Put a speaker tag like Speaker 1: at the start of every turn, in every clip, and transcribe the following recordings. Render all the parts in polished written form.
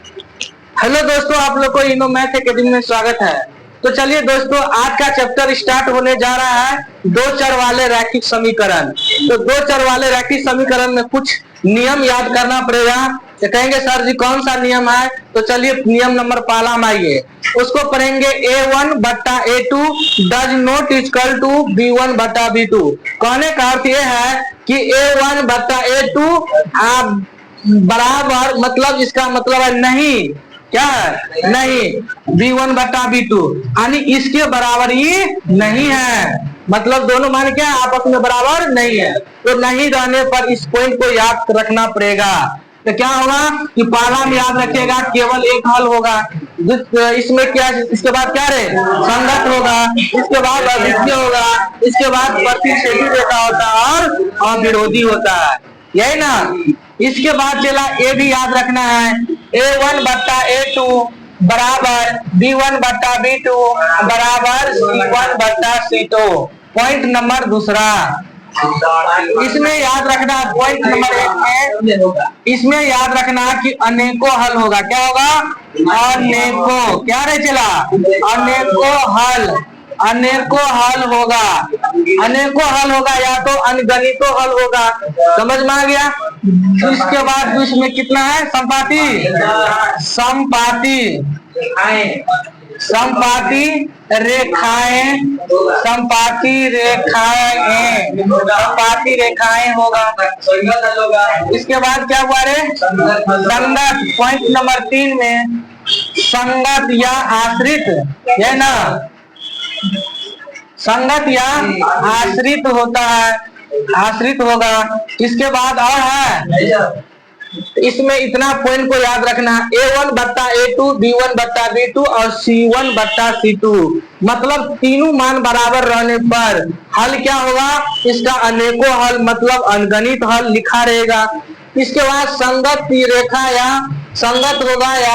Speaker 1: Hello दोस्तों, आप लोग को इनो मैथ एकेडमी में स्वागत है। तो चलिए दोस्तों, आज का चैप्टर स्टार्ट होने जा रहा है दो चर वाले रैखिक समीकरण। तो दो चर वाले रैखिक समीकरण में कुछ नियम याद करना पड़ेगा। तो कहेंगे सर जी कौन सा नियम है? तो चलिए नियम नंबर पहला हम आइए, उसको पढ़ेंगे A1 बट्टा A2 does not equal to B1 बट्टा B2। कहने का अर्थ यह है कि A1 बट्टा A2 बराबर, मतलब इसका मतलब है नहीं, क्या है? नहीं। B1 बट्टा B2 यानी इसके बराबर ही नहीं है, मतलब दोनों मान क्या है? आपस में बराबर नहीं है। तो नहीं रहने पर इस पॉइंट को याद रखना पड़ेगा। तो क्या होगा कि पहला में याद रखिएगा केवल एक हल होगा, इसमें क्या, इसके बाद क्या रे? संगत होगा, इसके बाद अद्वितीय होगा, इसके बाद प्रतिच्छेदी रेखा होता है और विरोधी होता है, यही ना। इसके बाद चला ए भी याद रखना है, A1 बट्टा A2 बराबर B1 बट्टा B2 बराबर C1 बट्टा C2। पॉइंट नंबर दूसरा, इसमें याद रखना, पॉइंट नंबर एक में इसमें याद रखना कि अनेकों हल होगा। क्या होगा? अनेकों, क्या रे चला? अनेकों हल, अनेकों हल होगा, अनेकों हल होगा या तो अनगणितों हल होगा। समझ में आ गया? इसके बाद इसमें कितना है? संपाती, संपाती, संपाती रेखाएं, संपाती रेखाएं, संपाती रेखाएं होगा। इसके बाद क्या हुआ रे? संगत। पॉइंट नंबर 3 में संगत या आश्रित, है ना, संगत या आश्रित होता है, आश्रित होगा। इसके बाद और है, इसमें इतना पॉइंट को याद रखना, A1 बट्टा A2 B1 बट्टा B2 और C1 बट्टा C2, मतलब तीनों मान बराबर रहने पर हल क्या होगा? इसका अनेकों हल, मतलब अनगणित हल लिखा रहेगा। इसके बाद संगत रेखा या संगत होगा या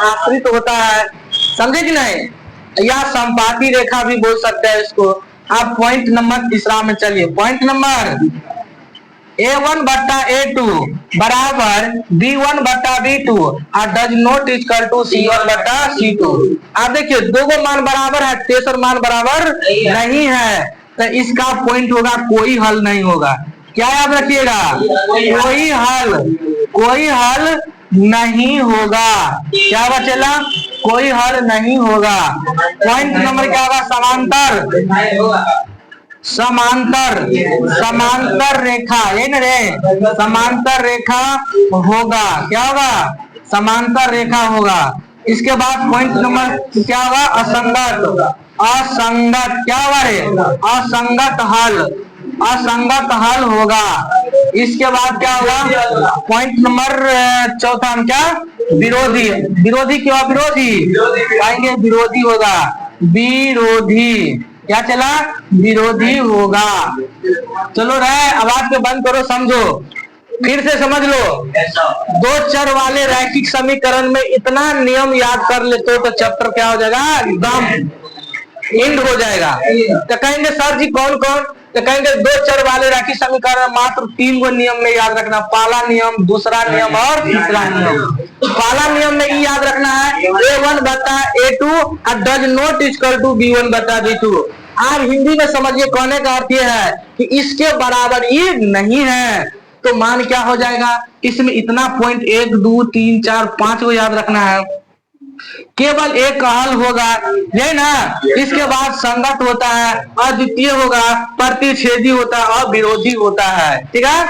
Speaker 1: आश्रित होता है, समझे कि नहीं? या संपाती रेखा भी बोल सकते हैं इसको आप। पॉइंट नंबर तीसरा में चलिए, पॉइंट नंबर A1 बट्टा A2 बराबर B1 बट्टा B2 और does not equal to C1 बट्टा C2। आप देखिए दो मान बराबर है, तेसर मान बराबर नहीं है, तो इसका पॉइंट होगा कोई हल नहीं होगा। क्या याद रखिएगा? कोई हल, कोई हल नहीं होगा। क्या बचेला? कोई हल नहीं होगा। पॉइंट नंबर क्या होगा? समांतर, समांतर, समांतर रेखा, ये ना रे, समांतर रेखा होगा। क्या होगा? समांतर रेखा होगा। इसके बाद पॉइंट नंबर क्या होगा? असंगत, असंगत, क्या होगा रे? असंगत हल, असंगत हल होगा। इसके बाद क्या होगा? पॉइंट नंबर चौथा में क्या? विरोधी, विरोधी क्यों? विरोधी पाएंगे, विरोधी होगा, विरोधी, क्या चला? विरोधी होगा। चलो रहे, आवाज को बंद करो, समझो, फिर से समझ लो। दो चर वाले रैखिक समीकरण में इतना नियम याद कर लेते हो तो चैप्टर क्या हो जाएगा? एकदम एंड हो जाएगा। तो कहेंगे सर जी कौन कौन? तो कहेंगे दो चर वाले रैखिक समीकरण मात्र 3 गो नियम में याद रखना, पहला नियम, दूसरा नियम और तीसरा नियम। पहला नियम में ये याद रखना है A1 बट्टा A2 और does not equal to B1 बट्टा B2। आप हिंदी में समझिए, कहने का अर्थ यह है कि इसके बराबर ये नहीं है, तो मान क्या हो जाएगा? इसमें इतना पॉइंट 1 2 3 4 5 को याद रखना है, केवल एक हल होगा, ये ना। इसके बाद संगत होता है, अद्वितीय होगा, प्रतिच्छेदी होता है और विरोधी होता है, ठीक है।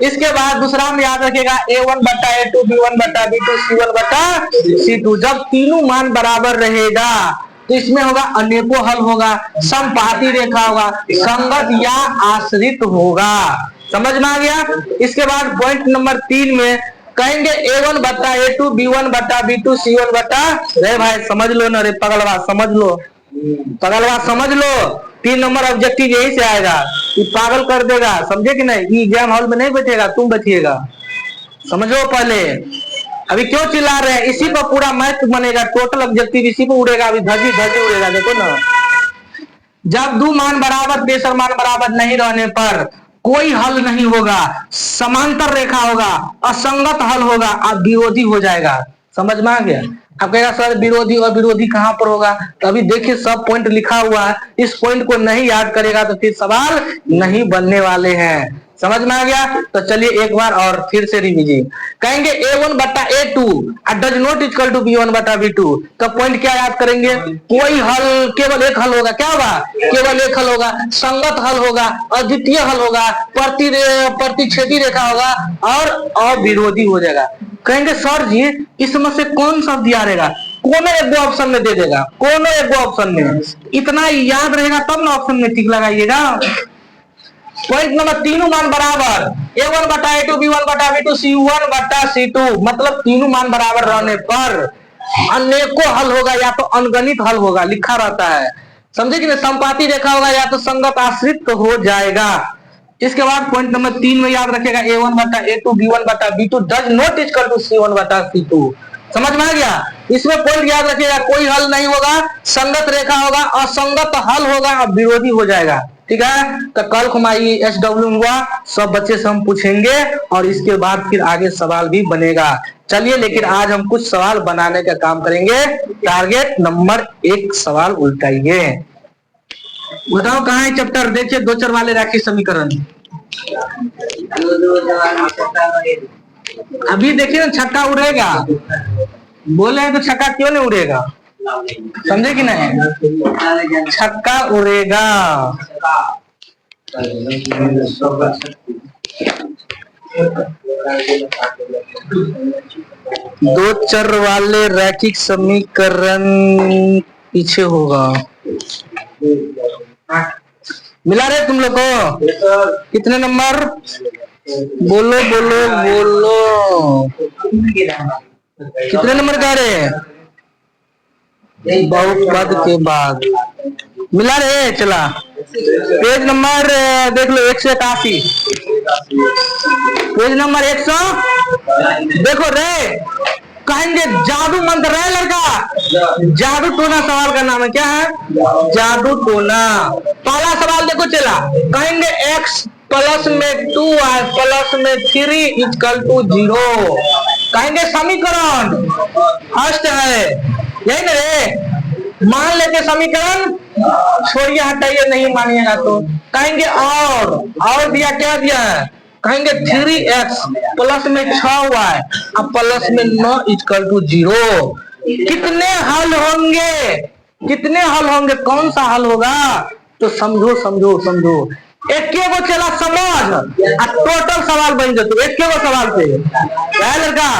Speaker 1: इसके बाद दूसरा में याद रखिएगा A1 बट्टा A2 B1 बट्टा B2 C1 बट्टा C2। जब तीनों मान बराबर रहेगा तो इसमें होगा अनेकों हल होगा, संपाती रेखा होगा, संगत या आश्रित होगा। समझ में आ गया? इसके बाद पॉइंट नंबर 3 में कहेंगे A1 बट्टा A2 B1 बट्टा B2 C1 बट्टा, रे भाई समझ लो ना रे पगलवा, समझ लो, पगलवा समझ लो। 3 नंबर ऑब्जेक्टिव यही से आएगा, ये पागल कर देगा, समझे कि नहीं? एग्जाम हॉल में नहीं बैठेगा, तुम बैठिएगा, समझो पहले। अभी क्यों चिल्ला रहे हैं? इसी पर पूरा मैथ बनेगा, टोटल ऑब्जेक्टिव इसी पर उड़ेगा, अभी धजी धजी उड़ेगा, देखो ना। जब दो मान बराबर, तेसर मान बराबर नहीं रहने पर कोई हल नहीं होगा, समांतर रेखा होगा, असंगत हल होगा और विरोधी हो जाएगा। समझ में आ गया। अब कहेगा सर विरोधी और विरोधी कहाँ पर होगा, तो अभी देखिए सब पॉइंट लिखा हुआ है, इस पॉइंट को नहीं याद करेगा तो फिर सवाल नहीं बनने वाले हैं। समझ में आ गया। तो चलिए एक बार और फिर से रिवीजन कहेंगे A1 बटा A2 does not equal to B1 बटा B2, तो पॉइंट क्या याद करेंगे, कोई हल, केवल एक हल होगा। क्या होगा, केवल एक हल होगा, संगत हल होगा, अद्वितीय हल होगा, प्रतिच्छेदी रेखा होगा और अविरोधी हो जाएगा। कहेंगे सर जी इसमें से कौन सा दिया रहेगा, कोनो एक दो ऑप्शन में दे देगा, कोनो एक दो ऑप्शन में, इतना याद रहेगा तब ना ऑप्शन में टिक लगाइएगा। पॉइंट नंबर तीनों मान बराबर, A1 बटा A2 B1 बटा B2 C1 बटा C2, मतलब तीनों मान बराबर रहने पर अनेकों हल होगा या तो अनगणित हल होगा, लिखा रहता है, समझे कि नहीं, संपाती रेखा होगा या तो संगत आश्रित हो जाएगा। इसके बाद पॉइंट नंबर 3 में याद रखेगा A1 बटा A2 B1 बटा B2 does not equal to C1 बटा C2। समझ में आ गया। इसमें पॉइंट याद रखिएगा, कोई हल नहीं होगा, संगत रेखा होगा, असंगत हल होगा और विरोधी हो जाएगा। ठीक है, तो कल हमारी SW हुआ, सब बच्चे से हम पूछेंगे और इसके बाद फिर आगे सवाल भी बनेगा। चलिए लेकिन आज हम कुछ सवाल बनाने का काम करेंगे। टारगेट नंबर 1 सवाल उल्टाइए, बताओ कहाँ है चैप्टर, देखिए दो चर वाले रैखिक समीकरण। अभी देखिए ना छक्का उड़ेगा, बोले हैं तो छक्का क्यों नहीं उड़ेगा, समझे कि नहीं, छक्का उड़ेगा। दो चर वाले रैखिक समीकरण पीछे होगा। मिला रहे तुम लोग को, कितने नंबर, बोलो बोलो बोलो, कितने नंबर कह रहे, बहुपद के बाद मिला रहे। चला पेज नंबर देख लो 181, पेज नंबर 100 देखो रे, कहेंगे जादू मंत्र है लड़का, जादू टोना सवाल का नाम है, क्या है, जादू टोना। पहला सवाल देखो चला, कहेंगे x प्लस में 2y प्लस में 3 इक्वल टू 0, कहेंगे समीकरण फर्स्ट है, यही ना रे, मान लेते समीकरण, छोड़िए हटाइए नहीं मानिएगा तो कहेंगे और दिया, क्या दिया है, कहेंगे 3x प्लस में 6y अब प्लस में 9 इक्वल टू 0। कितने हल होंगे, कितने हल होंगे, कौन सा हल होगा, तो समझो समझो समझो, एक को चला समझ, टोटल सवाल बन जाते एक को सवाल पे। क्या लड़का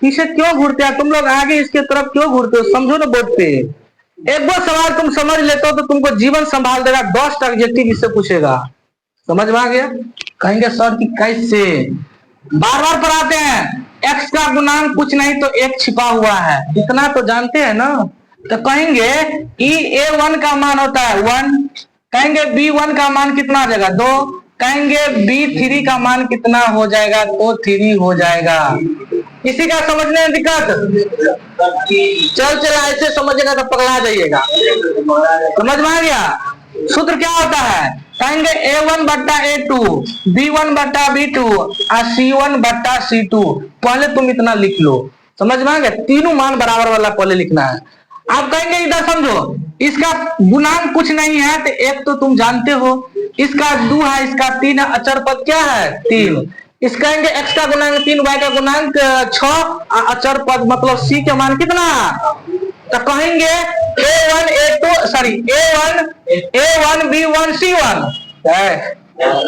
Speaker 1: पीछे क्यों घूरते हैं तुम लोग, आगे इसके तरफ क्यों घूरते हो, समझो ना बोर्ड पे। एक बार सवाल तुम समझ लेते हो तो तुमको जीवन संभाल देगा, 10 एडजेक्टिव इससे पूछेगा। समझ में आ गया। कहेंगे सर कि कैसे, बार बार पढ़ाते हैं, x का गुणांक कुछ नहीं तो 1 छिपा हुआ है, इतना तो जानते हैं ना। तो कहेंगे A1 का मान होता है 1, कहेंगे B1 का मान कितना आ जाएगा 2, कहेंगे B3 का मान कितना हो जाएगा तो 3 हो जाएगा। किसी का समझने में दिक्कत, चला ऐसे समझेगा तो पगला जाइएगा। समझ में आ गया। सूत्र क्या होता है, कहेंगे A1 बट्टा A2 B1 बट्टा B2 और C1 बट्टा C2। पहले तुम इतना लिख लो, समझ में आ गया, तीनों मान बराबर वाला पहले लिखना है। आप कहेंगे इधर समझो, इसका गुणांक कुछ नहीं है तो 1 तो तुम जानते हो, इसका 2 है, इसका 3 है, अचर पद क्या है 3। इस कहेंगे x का गुणांक 3 y का गुणांक 6 अचर पद मतलब c के मान कितना, तो कहेंगे A1 B1 C1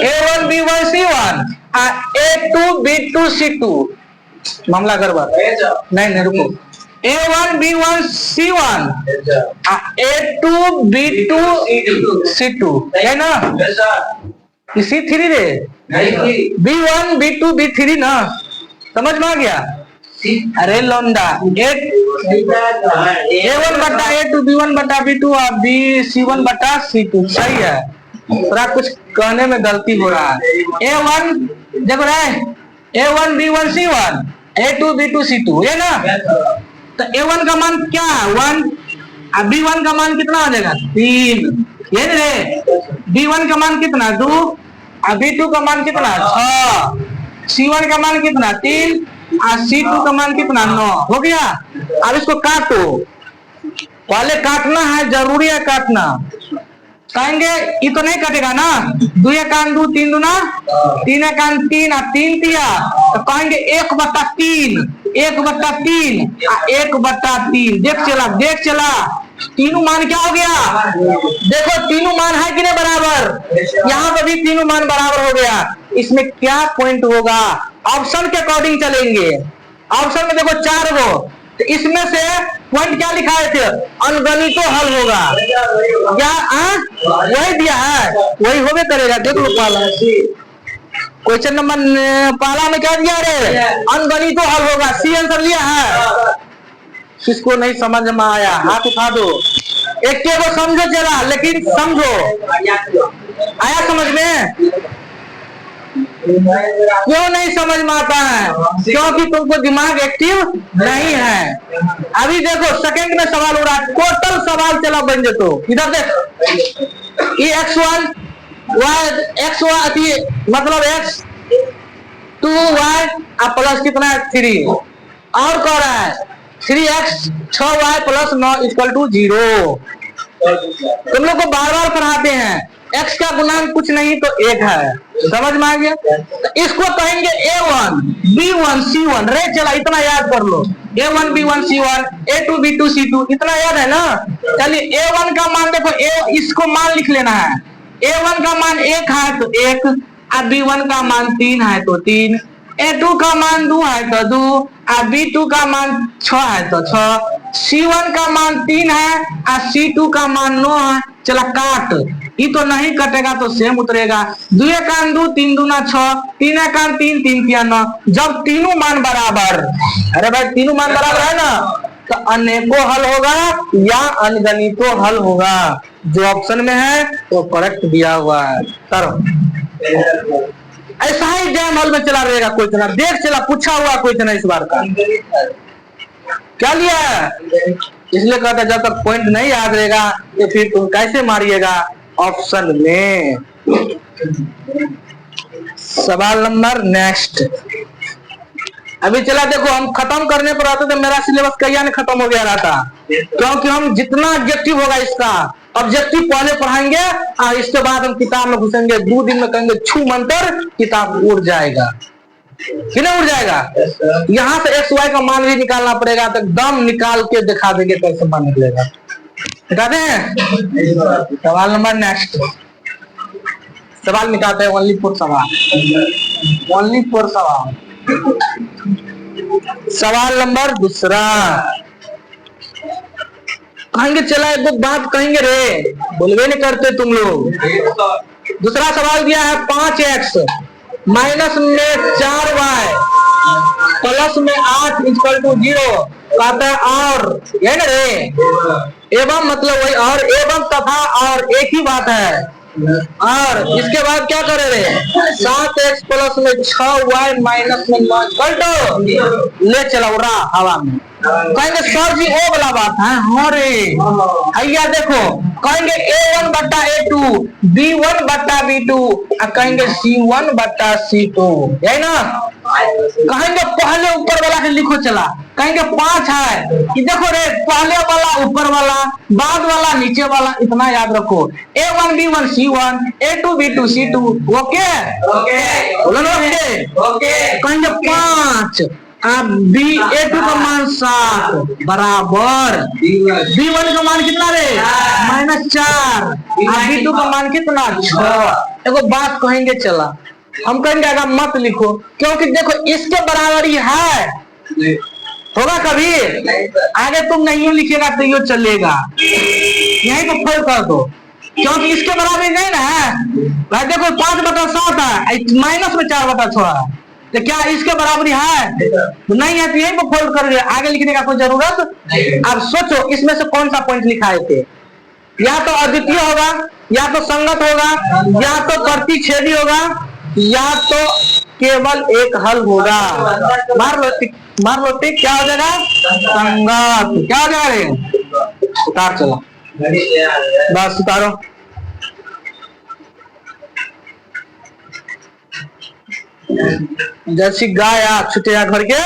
Speaker 1: A1 B1 C1 A2 B2 C2। मामला गड़बड़ नहीं रुको, A1 B1 C1 A2 B2 C2 है ना, C3 रे, B1 B2 B3 ना, समझ में आ गया। अरे लौंडा A1 बटा A2 B1 बटा B2 और C1 बटा C2 सही है, थोड़ा कुछ कहने में गलती हो रहा है। A1 देखो रहे A1 B1 C1 A2 B2 C2 ये ना, तो A1 का मान क्या 1, B1 का मान कितना आ जाएगा 3, ये रे, B1 का मान कितना 2, B2 का मान कितना 6, C1 का मान कितना 3, और C2 का मान कितना 9 हो गया। अब इसको काटो, पहले काटना है, जरूरी है काटना। कहेंगे ये तो नहीं कटेगा ना, 2 एकान 2 3 दूना 3 एकान 3 और 3 दिया तो कहेंगे 1/3 1/3 1/3। देख चला तीनों मान क्या हो गया, देखो तीनों मान है कि नहीं बराबर, यहाँ पर भी तीनों मान बराबर हो गया। इसमें क्या पॉइंट होगा, ऑप्शन के अकॉर्डिंग चलेंगे। ऑप्शन में देखो 4 गो, तो इसमें से पॉइंट क्या लिखाए थे, अनगणितो हल होगा क्या, वही दिया है, वही होगे करेगा। देख लो पहला क्वेश्चन नंबर पहला में क्या दिया रे, अनगणितो हल होगा, सी आंसर लिया है। किसको नहीं समझ में आया हाथ उठा दो, एक के वो समझो जरा, लेकिन समझो, आया समझ में? क्यों नहीं समझ में आता है, क्योंकि तुमको दिमाग एक्टिव नहीं है। अभी देखो सेकंड में सवाल हो रहा है, टोटल सवाल चला बन जातो। इधर देख, ये x1 y मतलब x2y प्लस कितना 3 और कह रहा है 3x 6y प्लस 9 = 0। तुम लोग को बार बार पढ़ाते हैं, x का गुणांक कुछ नहीं तो 1 है, समझ में आ गया। तो इसको कहेंगे A1 B1 C1, रे चला इतना याद कर लो, A1 B1 C1 A2 B2 C2 इतना याद है ना। चलिए A1 का मान देखो, इसको मान लिख लेना है, A1 का मान 1 है तो 1, और B1 का मान 3 है तो 3, A2 का मान 2 है तो 2, और B2 का मान 6 है तो 6, C1 का मान 3 है और C2 का मान 9 है। चला काट, ये तो नहीं कटेगा तो सेम उतरेगा। 2 एकान 2 3 दूना 6, 3 एकान 3 3 तिया 9। जब तीनों मान बराबर, अरे भाई तीनों मान बराबर है ना, तो अनेको हल होगा या अनगणितो हल होगा। जो ऑप्शन में है वो करेक्ट दिया हुआ है। करो, ऐसा ही एग्जाम हॉल में चला रहेगा क्वेश्चन, देख चला पूछा हुआ क्वेश्चन है इस बार का। क्या लिया है, इसलिए कहता जब तक पॉइंट नहीं याद रहेगा तो फिर तुम कैसे मारिएगा ऑप्शन में। सवाल नंबर नेक्स्ट। अभी चला देखो, हम खत्म करने पर आते तो मेरा सिलेबस कहीं नहीं खत्म हो गया रहता, क्योंकि हम जितना ऑब्जेक्टिव होगा इसका ऑब्जेक्टिव पहले पढ़ाएंगे और इसके बाद हम किताब में घुसेंगे। 2 दिन में कहेंगे छू मंतर, किताब उड़ जाएगा कि नहीं उड़ जाएगा। यहाँ से एक्स वाई का मान भी निकालना पड़ेगा, तो दम निकाल के दिखा देंगे कैसे मान निकलेगा। बता दें सवाल नंबर नेक्स्ट। सवाल निकालते हैं ओनली फॉर सवाल, ओनली फॉर सवाल। सवाल नंबर दूसरा कहेंगे, चला एक बात कहेंगे रे, बोलवे नहीं करते तुम लोग। दूसरा सवाल दिया है 5x माइनस में 4y प्लस में 8 = 0। कहता है और, ये ना रे, एवं मतलब वही और, एवं तथा और एक ही बात है। और इसके बाद क्या करे रे, 7x प्लस में 6y माइनस में 9 = ले चला उड़ा हवा में। कहेंगे सर जी वो वाला बात है, हाँ रे भैया देखो, कहेंगे A1/A2 B1/B2 और कहेंगे C1/C2, यही ना। कहेंगे पहले ऊपर वाला के लिखो चला, कहेंगे 5 है कि देखो रे, पहले वाला ऊपर वाला, बाद वाला नीचे वाला, इतना याद रखो। A1 B1 C1 A2 B2 C2, okay okay. कहेंगे 5 A2 का मान 7 बराबर B1 का मान कितना रे -4, B2 का मान कितना 6। एगो बात कहेंगे चला, हम कहेंगे अगर मत लिखो, क्योंकि देखो इसके बराबर ही है, होगा कभी आगे तुम नहीं लिखेगा तो ये चलेगा, यहीं को फोड़ कर दो, क्योंकि इसके बराबर नहीं ना है भाई। देखो 5/7 है, माइनस में 4/6 है, तो क्या इसके बराबरी है, नहीं है तो यही को फोल्ड कर दिया, आगे लिखने का कोई जरूरत। अब सोचो इसमें से कौन सा पॉइंट लिखाए थे, या तो अद्वितीय होगा, या तो संगत होगा, या तो प्रतिच्छेदी होगा, या तो केवल एक हल होगा। मार लो टिक, क्या हो जाएगा संगत, क्या हो जाएगा, उतार चलो बस उतारो। जैसी गाया छुटिया घर के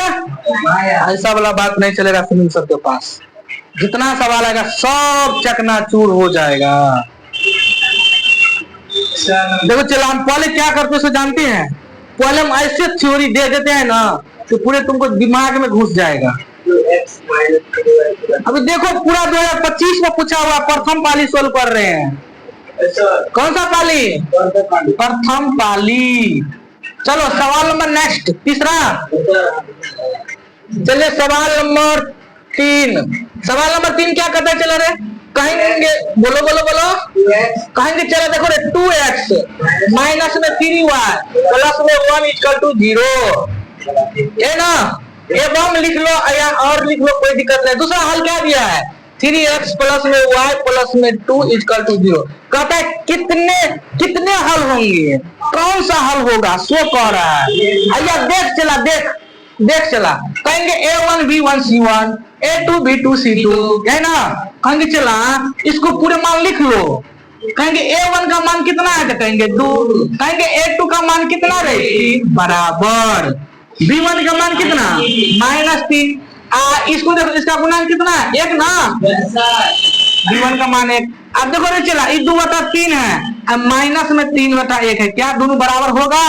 Speaker 1: ऐसा वाला बात नहीं चलेगा सुनील सर के पास। जितना सवाल आएगा सब चकनाचूर हो जाएगा। देखो चलो हम पहले क्या करते हैं जानते हैं, पहले हम ऐसे थ्योरी दे देते हैं ना कि पूरे तुमको दिमाग में घुस जाएगा। अभी देखो पूरा 2025 में पूछा हुआ प्रथम पाली सोल्व कर रहे हैं। कौन सा पाली? प्रथम पाली। चलो सवाल नंबर नेक्स्ट तीसरा। चलिए सवाल नंबर 3। सवाल नंबर 3 क्या कहते हैं चलो रे कहेंगे, बोलो बोलो बोलो कहेंगे। चलो देखो रे 2x माइनस में 3y प्लस में 1 इक्वल टू 0 है ना। एवं लिख लो या और लिख लो, कोई दिक्कत नहीं। दूसरा हल क्या दिया है? 3x प्लस में y प्लस में 2 इक्वल टू 0। कहता है कितने कितने हल होंगे, कौन सा हल होगा सो कह रहा है। आइया देख चला कहेंगे a1 b1 c1 a2 b2 c2 है ना। कहेंगे चला इसको पूरे मान लिख लो। कहेंगे a1 का मान कितना है तो कहेंगे 2। कहेंगे a2 का मान कितना रहे 3 बराबर। b1 का मान कितना -3। इसको देखो इसका गुणा कितना है 1 ना। b1 का मान 1। अब देखो रे चला ये 2/3 है, अब माइनस में 3/1 है, क्या दोनों बराबर होगा?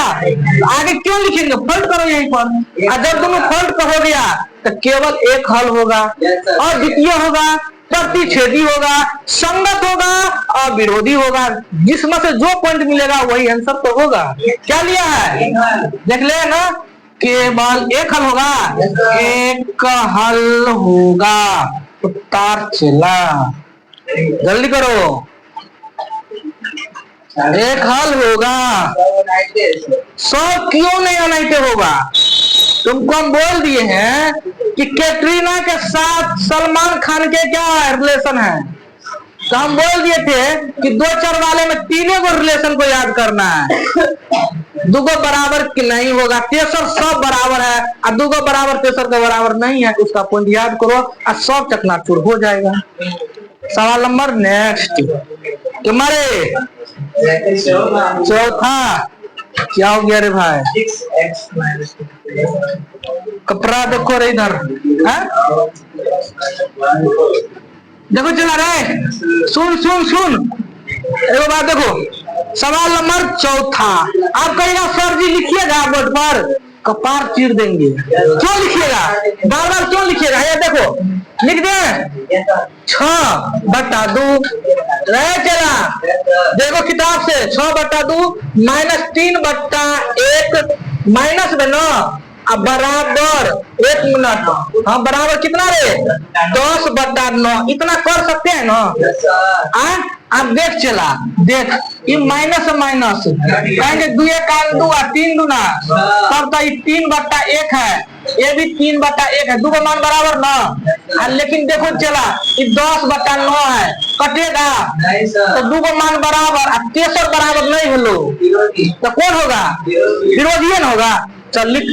Speaker 1: आगे क्यों लिखेंगे, फोल्ड करो यहीं पर। और जब दोनों फोल्ड हो गया तो केवल एक हल होगा और द्वितीय होगा, प्रतिच्छेदी होगा, संगत होगा और विरोधी होगा। जिसमें से जो पॉइंट मिलेगा वही आंसर तो होगा। क्या लिया है देख ले ना, केवल एक हल होगा, एक हल होगा। उतार चला जल्दी करो, एक हल होगा। 100 क्यों नहीं अनाइटे होगा? तुमको हम बोल दिए हैं कि कैटरीना के साथ सलमान खान के क्या रिलेशन है, तो हम बोल दिए थे कि 2-4 वाले में 3 को रिलेशन को याद करना है। 2 बराबर नहीं होगा, तेसर सब बराबर है और 2 बराबर तेसर के बराबर नहीं है, उसका पॉइंट याद करो और सब चकनाचूर हो जाएगा। सवाल नंबर नेक्स्ट तुम्हारे चौथा क्या हो गया रे भाई? कपड़ा देखो रे इधर देखो चला रे, सुन एक बात देखो। सवाल नंबर चौथा आप कहेगा सर जी लिखिएगा बोर्ड पर, कपार चीर देंगे। क्यों लिखिएगा, बार बार क्यों लिखिएगा? ये देखो लिख दे 6/2 रहे चला, देखो किताब से 6/2 -3/1 माइनस में 9 अब बराबर 1 मिनट। हाँ बराबर कितना रे 10/9। इतना कर सकते हैं ना। अब देख चला देख ये माइनस कहेंगे 2 1 2 3 दूना तब तो ये 3/1 है, ये भी 3/1 है, 2 का मान बराबर ना। लेकिन देखो चला ये 10/9 है, कटेगा तो 2 का मान बराबर, तेसर बराबर नहीं होलो तो कौन होगा? विरोधी न होगा। चल लिख,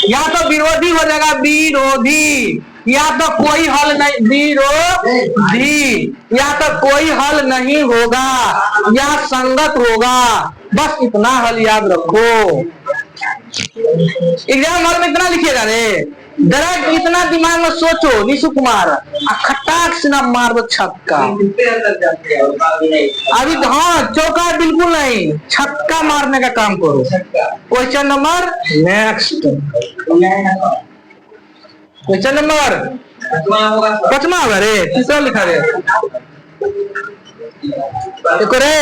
Speaker 1: या तो विरोधी हो जाएगा विरोधी, या तो कोई हल नहीं विरोधी, या तो कोई हल नहीं होगा या संगत होगा। बस इतना हल याद रखो। एग्जाम हॉल में इतना लिखिएगा रे, डायरेक्ट इतना दिमाग में सोचो निशु कुमार, खटाक से ना मार दो छक्का। अभी हाँ चौका बिल्कुल नहीं, छक्का मारने का काम करो। Question number next, question number 5वां होगा रे, तीसरा लिखा रे देखो रे।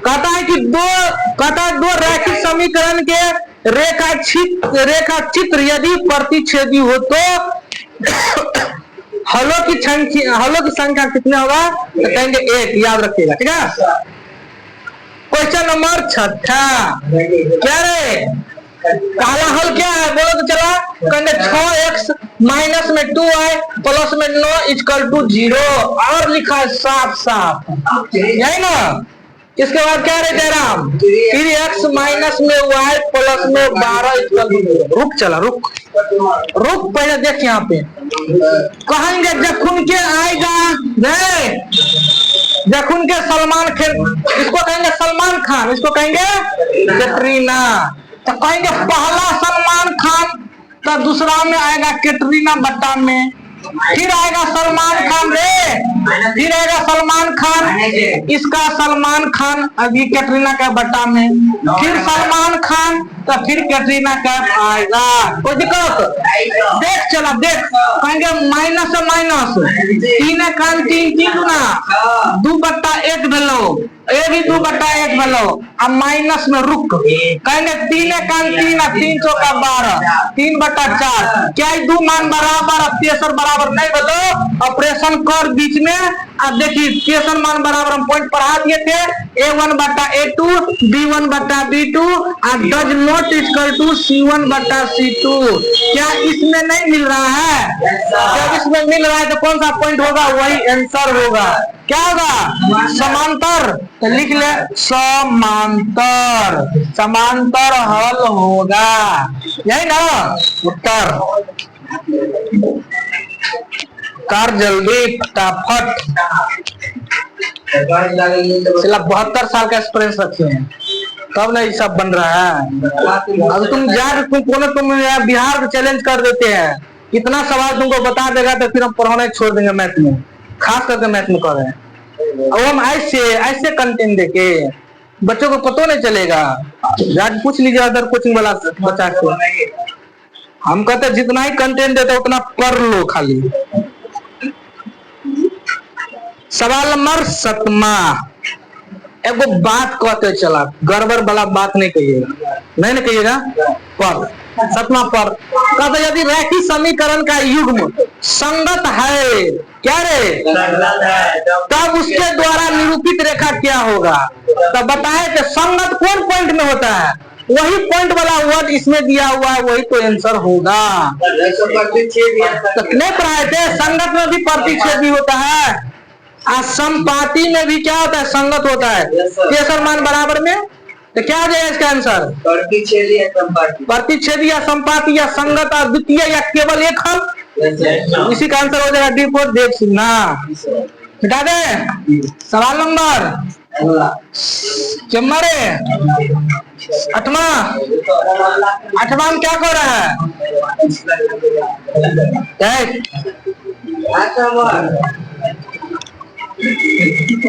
Speaker 1: कहता है कि दो रैखिक समीकरण के रेखाचित्र यदि प्रतिच्छेदी हो तो हलों की संख्या कितनी होगा? तो कहेंगे 1, याद रखिएगा ठीक है। क्वेश्चन नंबर 6 क्या रे, काला हल क्या है बोलो तो चला। कहेंगे 6x माइनस में 2y प्लस में 9 इक्वल टू 0 और लिखा है साफ यही ना। इसके बाद क्या रहे जयराम, 3x माइनस में y प्लस में 12। रुक चला, रुक पहले देख यहाँ पे कहेंगे जखुन के आएगा जखुन के सलमान खान, इसको कहेंगे सलमान खान, इसको कहेंगे कैटरीना। तो कहेंगे पहला सलमान खान, तो दूसरा में आएगा कैटरीना बट्टा में, फिर आएगा सलमान खान फिर आएगा सलमान खान, इसका सलमान खान अभी कैटरीना का बट्टा में, फिर सलमान खान, तो फिर कैटरीना का आएगा। कोई दिक्कत? देख चला, देख कहेंगे माइनस से माइनस 3 कान 3 गुना 2/1 भेलो, ये भी 2/1 भेलो। अब माइनस में रुक, कहेंगे 3 कान 3 3 चौका 12 3/4, क्या 2 मान बराबर, अब तेसर बराबर नहीं बोलो, ऑपरेशन कर बीच में। अब देखिए तेसर मान बराबर हम पॉइंट पढ़ा दिए थे, A1/A2 B1/B2 does not equal to C1/C2। क्या इसमें नहीं मिल रहा है? जब इसमें मिल रहा है तो कौन सा पॉइंट होगा, वही आंसर होगा। क्या होगा? समांतर। तो लिख ले समांतर, समांतर हल होगा, यही ना उत्तर। कर जल्दी फटाफट, 72 साल का एक्सपीरियंस रखे हैं तब ना ये सब बन रहा है। अब तुम बिहार को चैलेंज कर देते हैं, कितना सवाल तुमको बता देगा तो फिर हम पढ़ाना छोड़ देंगे मैथ में, खास करके मैथ में कर रहे हैं। अब हम ऐसे कंटेंट देके बच्चों को पता नहीं चलेगा। जाके पूछ लीजिए अदर कोचिंग वाला बच्चा को, हम कहते जितना ही कंटेंट देते उतना पढ़ लो खाली। सवाल नंबर 7वां, एगो बात कहते चला, गड़बड़ वाला बात नहीं कहिएगा, नहीं कहिएगा। पर 7वां पर कहते यदि रैखिक समीकरण का युग्म संगत है, क्या रे, तब उसके द्वारा निरूपित रेखा क्या होगा। तब बताए कि संगत कौन पॉइंट में होता है, वही पॉइंट वाला वर्ड इसमें दिया हुआ है, वही तो आंसर होगा। तो नहीं पढ़ाए थे, संगत में भी प्रतिच्छेद भी होता है, असंपाती में भी क्या होता है, संगत होता है। तेसर मान बराबर में, तो क्या हो जाएगा इसका आंसर, प्रतिच्छेदी या संपाती या संगत और द्वितीय या केवल एक हल, इसी का आंसर हो जाएगा डी फोर। देख सुनना, हटा दे। सवाल नंबर 8वां में क्या कर रहा है,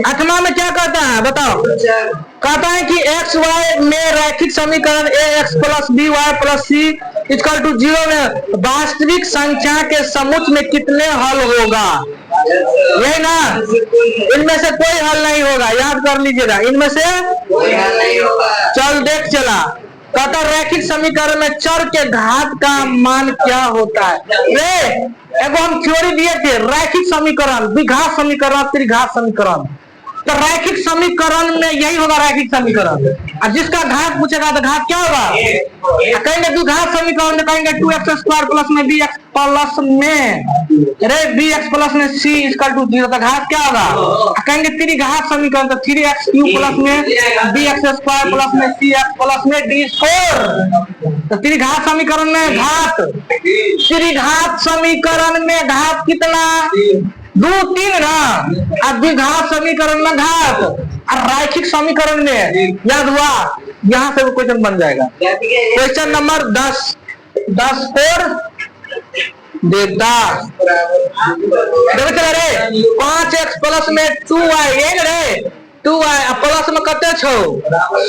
Speaker 1: 8वां में क्या कहता है बताओ। कहता है कि एक्स वाई में रैखिक समीकरण ax + by + c = 0 में वास्तविक संख्या के समुच्चय में कितने हल होगा, यही ना। इनमें से कोई हल नहीं होगा, याद कर लीजिएगा, इनमें से कोई हल नहीं होगा। चल देख चला, कहता रैखिक समीकरण में चर के घात का मान क्या होता है। एगो हम थ्योरी दिए थे, रैखिक समीकरण, द्विघात समीकरण, त्रिघात समीकरण। तो रैखिक समीकरण में यही होगा रैखिक समीकरण, और जिसका घात पूछेगा तो घात क्या होगा, कहेंगे द्विघात समीकरण में कहेंगे 2x² प्लस में bx प्लस में bx प्लस में c = 0, तो घात क्या होगा। कहेंगे त्रिघात समीकरण तो 3x³ प्लस में bx² प्लस में cx प्लस में d4। तो त्रिघात समीकरण में घात, त्रिघात समीकरण में घात कितना, 2 3 ना। अब द्विघात समीकरण में घात, और रैखिक समीकरण में याद हुआ, यहाँ से वो क्वेश्चन बन जाएगा। क्वेश्चन नंबर 10 और देता देखो चला रे, 5x प्लस में 2y रे 2y प्लस में कते छो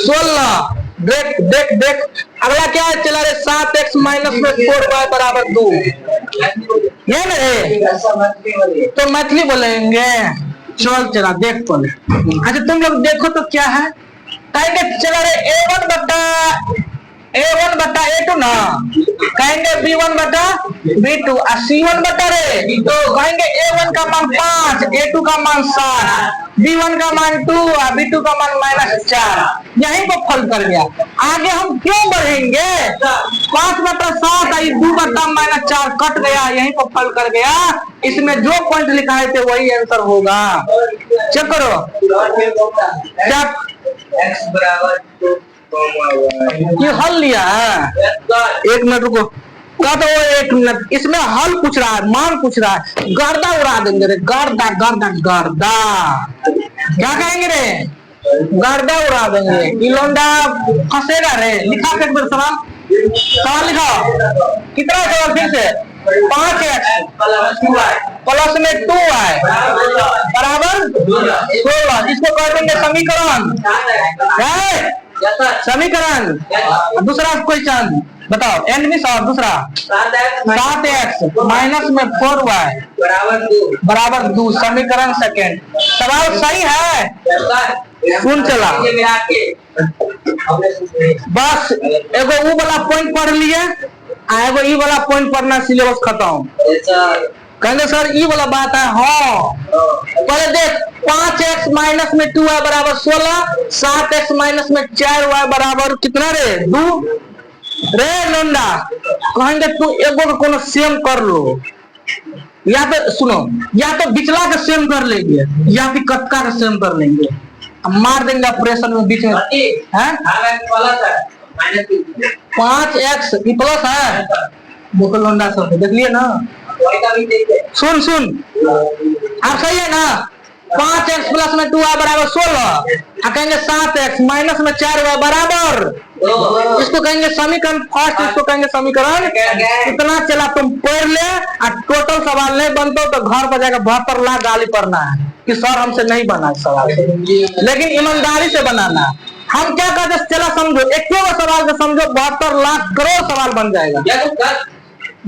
Speaker 1: 16। देख देख देख अगला क्या है, चला रे 7x माइनस में 4y बराबर 2, ये ना रे, तो मैथिली बोलेंगे। चल चला देख पहले, अच्छा तुम लोग देखो तो क्या है, कहेंगे चला रे A1/A2 ना, कहेंगे B1/B2 और C1 बटा रे, तो कहेंगे A1 का मान 5, A2 का मान 7, B1 का मान 2 और B2 का मान -4, यहीं पर फल कर गया। आगे हम क्यों बढ़ेंगे? 5/7 और 2/-4 कट गया, यहीं पर फल कर गया। इसमें जो पॉइंट लिखाए थे वही आंसर होगा। चेक करो क्या
Speaker 2: x बराबर 2,
Speaker 1: ये हल लिया है। एक मिनट रुको, का तो एक मिनट, इसमें हल पूछ रहा है, मान पूछ रहा है। गर्दा उड़ा देंगे रे, गर्दा गर्दा गर्दा, क्या कहेंगे रे? गर्दा उड़ा देंगे। इलोंडा फंसेगा रे। लिखा एक बार सवाल, सवाल लिखा। कितना सवाल फिर से? 5x प्लस में 2y बराबर 16। इसको कर देंगे समीकरण, समीकरण। दूसरा क्वेश्चन बताओ, एंड में सवाल दूसरा। 7x माइनस में 4y बराबर 2, समीकरण सेकेंड। सवाल सही है, सुन चला। बस एगो वो वाला पॉइंट पढ़ लिए, एगो ई वाला पॉइंट पढ़ना, सिलेबस खत्म। कहते सर ई वाला बात है। हाँ पहले देख, 5x माइनस में 2y बराबर 16, 7x माइनस में 4y बराबर कितना रे? 2 रे नंदा। कहेंगे तू एगो को कोनो सेम कर लो, या तो सुनो, या तो बिचला का सेम कर लेंगे या फिर कटका का सेम कर लेंगे। अब मार देंगे ऑपरेशन में बीच में है। 5x प्लस है, देखो लोंडा सब देख लिए ना। सुन सुन, आप सही है ना? 5x प्लस में 2y बराबर 16, कहेंगे 7x माइनस में 4y बराबर, इसको कहेंगे समीकरण फर्स्ट, इसको कहेंगे समीकरण। इतना चला तुम पढ़ ले, और टोटल सवाल नहीं बनते तो घर पर जाकर 72 लाख गाली पढ़ना है कि सर हमसे नहीं बना सवाल, लेकिन ईमानदारी से बनाना। हम क्या कहते, चला समझो, एक सवाल को समझो, 72 लाख करोड़ सवाल बन जाएगा।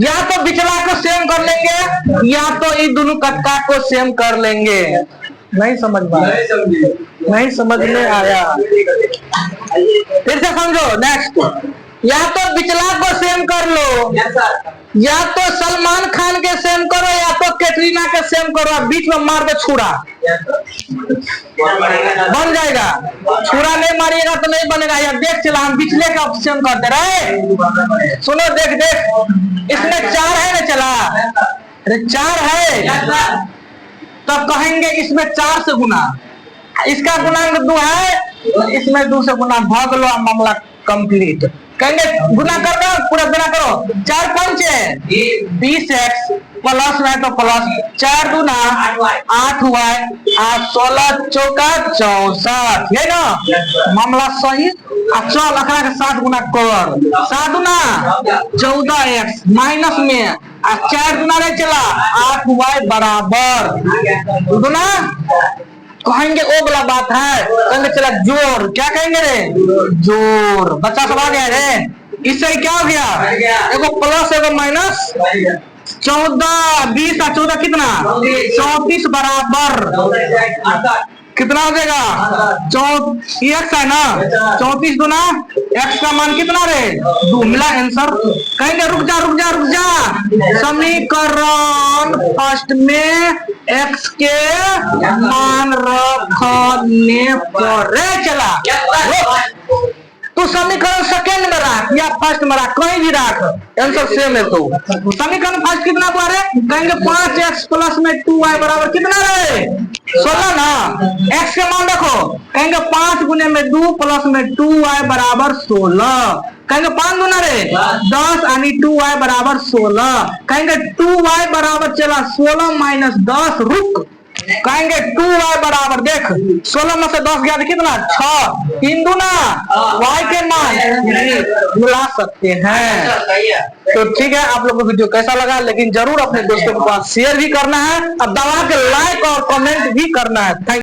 Speaker 1: या तो बिचला को सेम कर लेंगे, या तो ये दोनों कटका को सेम कर लेंगे। नहीं समझ में आया? नहीं समझ में आया? फिर से समझो। नेक्स्ट, या तो बिचला को सेम कर लो, या तो सलमान खान के सेम करो, या तो कैटरीना के सेम करो, बीच में मार दो छुरा, बन जाएगा। छुरा नहीं मारिएगा तो नहीं बनेगा। या देख चला, हम बिचले का सेम करते रहे। सुनो देख देख, इसमें 4 है ना, चला अरे 4 है, तो कहेंगे इसमें 4 से गुना, इसका गुणांक 2 है, इसमें 2 से गुना, भाग लो, मामला कंप्लीट। कहेंगे गुना कर दो, पूरा गुना करो। 4 5 है 20x प्लस में तो प्लस 4 दूना 8y, 16 चौका 64, है ना? मामला सही। चल अखड़ा के 7 गुना कर, 7 दूना 14x माइनस में 4 गुना नहीं चला 8y बराबर गुना। कहेंगे ओ वाला बात है, कहेंगे चला जोर, क्या कहेंगे रे? जोर। बच्चा सब आ गया रे। इससे क्या हो गया? एगो प्लस एगो माइनस। 14 20 और 14 कितना? 34 बराबर कितना हो जाएगा? 34 है ना, 34 गुना x का मान कितना रे? 2 मिला आंसर। कहेंगे रुक जा रुक जा रुक जा, समीकरण फर्स्ट में x के मान रखने पर चला। तो समीकरण सेकेंड में रख या फर्स्ट में रख, कहीं भी रख, आंसर सेम है। तो समीकरण फर्स्ट कितना पर है? कहेंगे 5x प्लस में 2y बराबर कितना रहे? 16 ना। x के मान रखो, कहेंगे 5 गुने में 2 प्लस में 2y बराबर 16, कहेंगे 5 गुना रे 10 यानी 2y बराबर 16। कहेंगे 2y बराबर चला 16 माइनस 10, रुक, कहेंगे 2y बराबर देख 16 में से 10 गया तो कितना? 6, 3 दूना y के मान मिला सकते हैं। तो ठीक है, आप लोगों को वीडियो कैसा लगा, लेकिन जरूर अपने दोस्तों के पास शेयर भी करना है, और दबा के लाइक और कमेंट भी करना है। थैंक